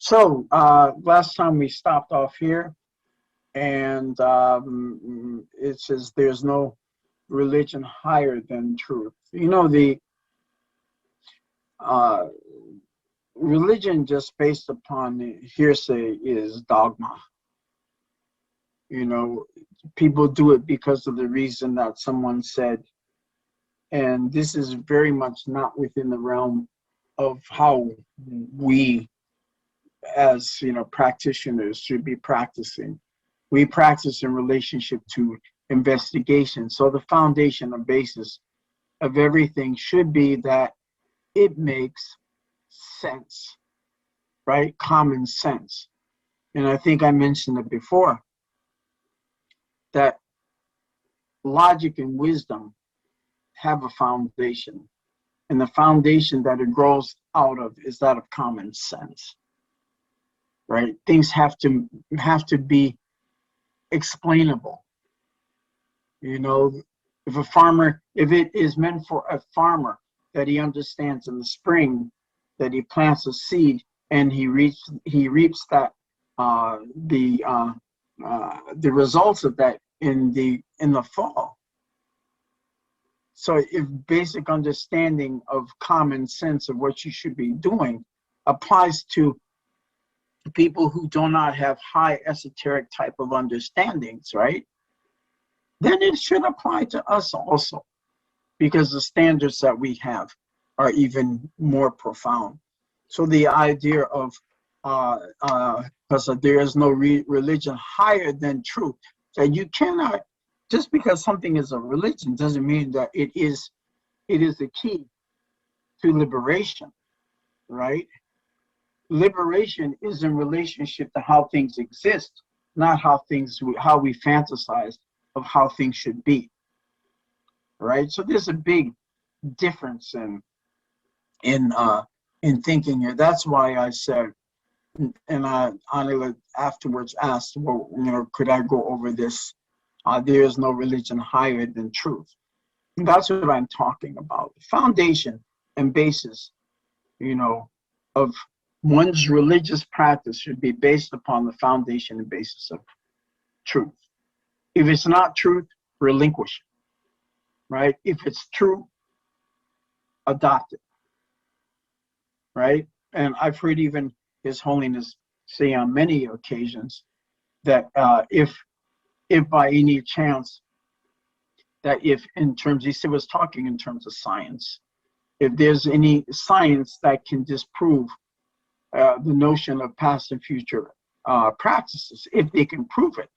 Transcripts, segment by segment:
So last time we stopped off here, and it says there's no religion higher than truth. You know, the religion just based upon the hearsay is dogma. You know, people do it because of the reason that someone said, and this is very much not within the realm of how we as practitioners should be practicing. We practice in relationship to investigation. So the foundation or basis of everything should be that it makes sense, right? Common sense. And I think I mentioned it before, that logic and wisdom have a foundation. And the foundation that it grows out of is that of common sense, right? Things have to be explainable. You know, if it is meant for a farmer that he understands in the spring that he plants a seed and he reaps that the results of that in the fall. So if basic understanding of common sense of what you should be doing applies to people who do not have high esoteric type of understandings, right? Then it should apply to us also, because the standards that we have are even more profound. So the idea of because there is no religion higher than truth, that you cannot, just because something is a religion doesn't mean that it is the key to liberation, right? Liberation is in relationship to how things exist, not how we fantasize of how things should be, right? So there's a big difference in thinking here. That's why I said, and Anila afterwards asked, well, could I go over this? There is no religion higher than truth. And that's what I'm talking about. Foundation and basis, of one's religious practice should be based upon the foundation and basis of truth. If it's not truth, relinquish it, right? If it's true, adopt it, right? And I've heard even His Holiness say on many occasions that if by any chance, that if in terms, he was talking in terms of science, if there's any science that can disprove the notion of past and future practices, if they can prove it,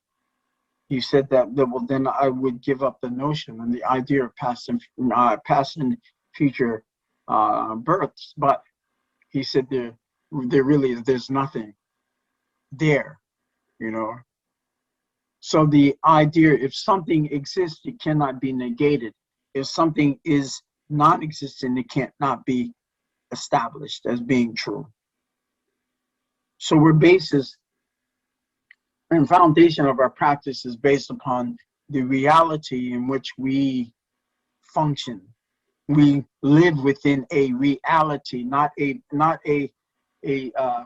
he said that well, then I would give up the notion and the idea of past and future births. But he said there's nothing there, So the idea, if something exists, it cannot be negated. If something is non-existent, it can't not be established as being true. So we're basis and foundation of our practice is based upon the reality in which we function. We live within a reality, not a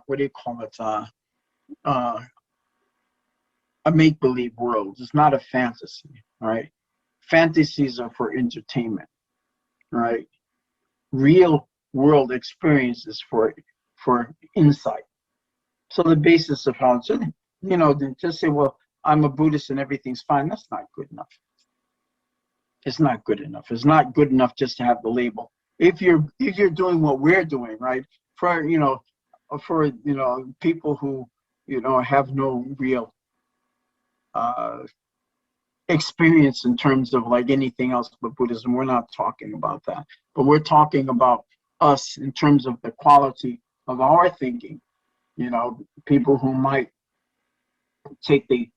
what do you call it? A make-believe world. It's not a fantasy, right? Fantasies are for entertainment, right? Real world experiences for insight. So the basis of how it's, just say, well, I'm a Buddhist and everything's fine. That's not good enough. It's not good enough. It's not good enough just to have the label. If you're doing what we're doing, right? For people who have no real experience in terms of like anything else but Buddhism, we're not talking about that. But we're talking about us in terms of the quality of our thinking. People who might take the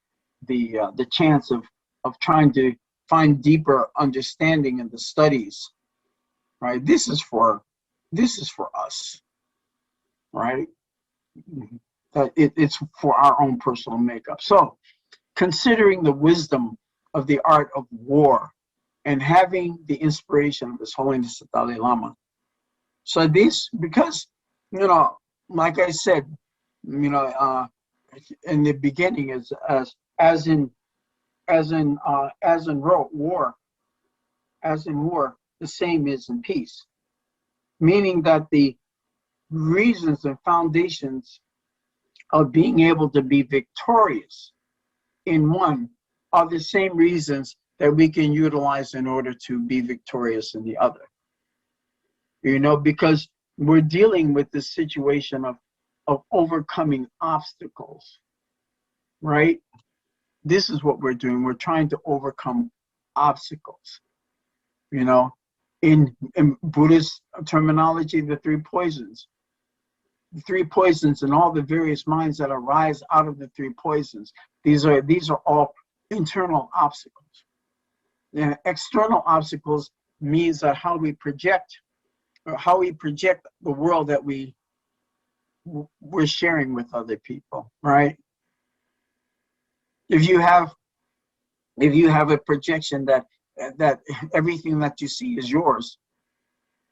chance of trying to find deeper understanding in the studies, right? This is for us, right? It's for our own personal makeup. So considering the wisdom of the art of war and having the inspiration of His Holiness Dalai Lama. So this, because, like I said, You know, in the beginning is as in war, the same is in peace. Meaning that the reasons and foundations of being able to be victorious in one are the same reasons that we can utilize in order to be victorious in the other. You know, because we're dealing with this situation of overcoming obstacles, right? This is what we're doing. We're trying to overcome obstacles. You know, in Buddhist terminology, the three poisons. The three poisons and all the various minds that arise out of the three poisons. These are all internal obstacles. And external obstacles means that how we project the world that we're sharing with other people, right? If you have a projection that everything that you see is yours,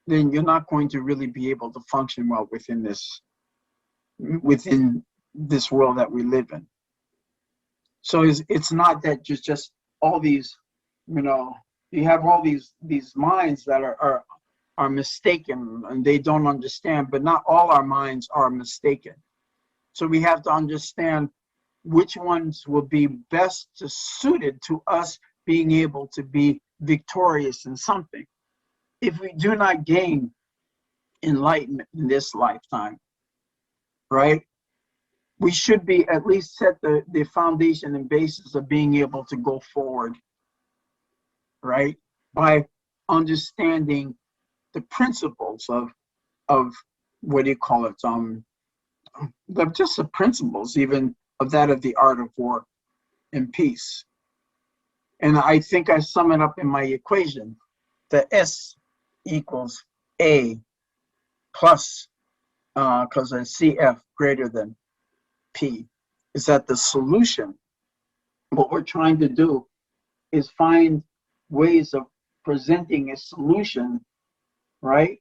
then you're not going to really be able to function well within this world that we live in. So it's not that just all these, you know, you have all these minds that are mistaken and they don't understand, but not all our minds are mistaken. So we have to understand which ones will be best suited to us being able to be victorious in something. If we do not gain enlightenment in this lifetime, right, we should be at least set the foundation and basis of being able to go forward, right, by understanding the principles of what do you call it, just the principles even of that of the art of war and peace. And I think I sum it up in my equation. The S equals A plus, because a CF greater than P, is that the solution, what we're trying to do is find ways of presenting a solution, right?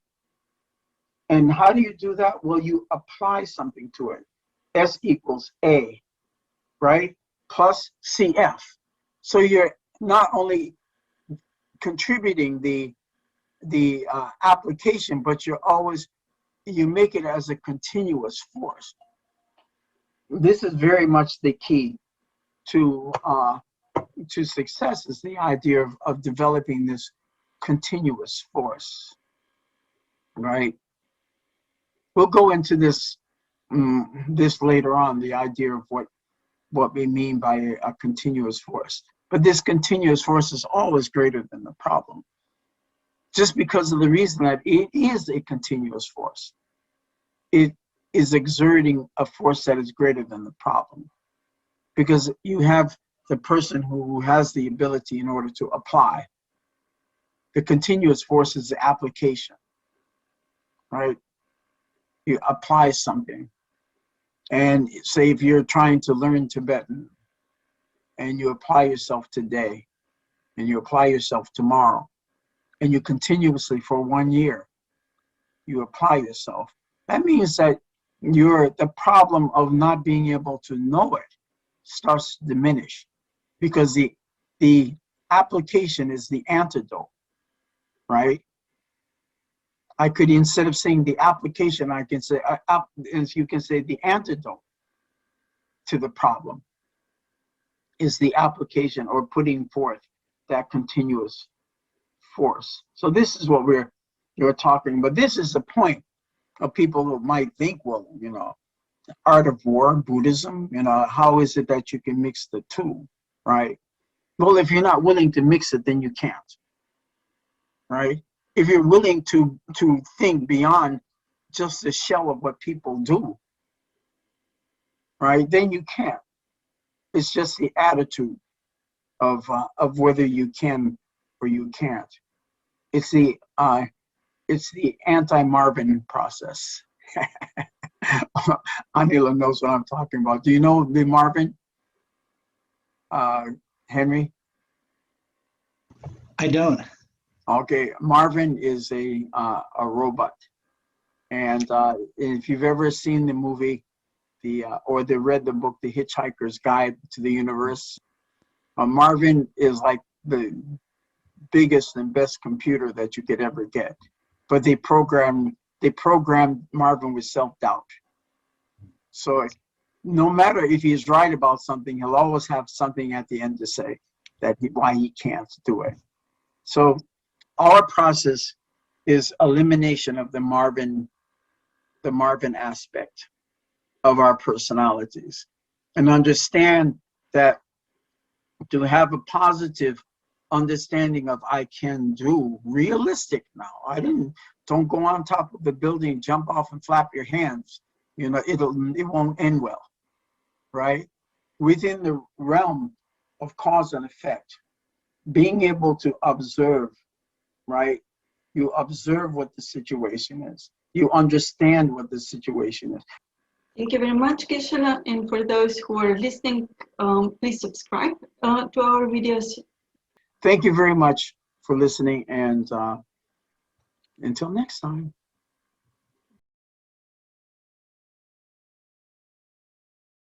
And how do you do that? Well, you apply something to it. S equals A, right? Plus CF. So you're not only contributing the application, but you make it as a continuous force. This is very much the key to success, is the idea of developing this continuous force, right? We'll go into this later on, the idea of what we mean by a continuous force. But this continuous force is always greater than the problem, just because of the reason that it is a continuous force. It is exerting a force that is greater than the problem, because you have the person who has the ability in order to apply. The continuous force is the application, right? You apply something. And say if you're trying to learn Tibetan and you apply yourself today and you apply yourself tomorrow and you continuously for 1 year, you apply yourself, that means that the problem of not being able to know it starts to diminish, because the application is the antidote, right? I could, instead of saying the application, I can say, as you can say, the antidote to the problem is the application, or putting forth that continuous force. So this is what you're talking about. This is the point of people who might think, well, you know, art of war, Buddhism, you know, how is it that you can mix the two, right? Well, if you're not willing to mix it, then you can't, right? If you're willing to think beyond just the shell of what people do, right, then you can't. It's just the attitude of whether you can or you can't. It's the anti-Marvin process. Anila knows what I'm talking about. Do you know the Marvin, Henry? I don't. Okay, Marvin is a robot, and if you've ever seen the movie or they read the book, The Hitchhiker's Guide to the Universe. Marvin is like the biggest and best computer that you could ever get. But they programmed Marvin with self-doubt. So no matter if he's right about something, he'll always have something at the end to say why he can't do it. So our process is elimination of the Marvin aspect of our personalities, and understand that to have a positive understanding of I can do, realistic now. Don't go on top of the building, jump off and flap your hands. You know, it won't end well, right? Within the realm of cause and effect, being able to observe, right? You observe what the situation is. You understand what the situation is. Thank you very much, Geshe-la. And for those who are listening, please subscribe to our videos. Thank you very much for listening, and until next time.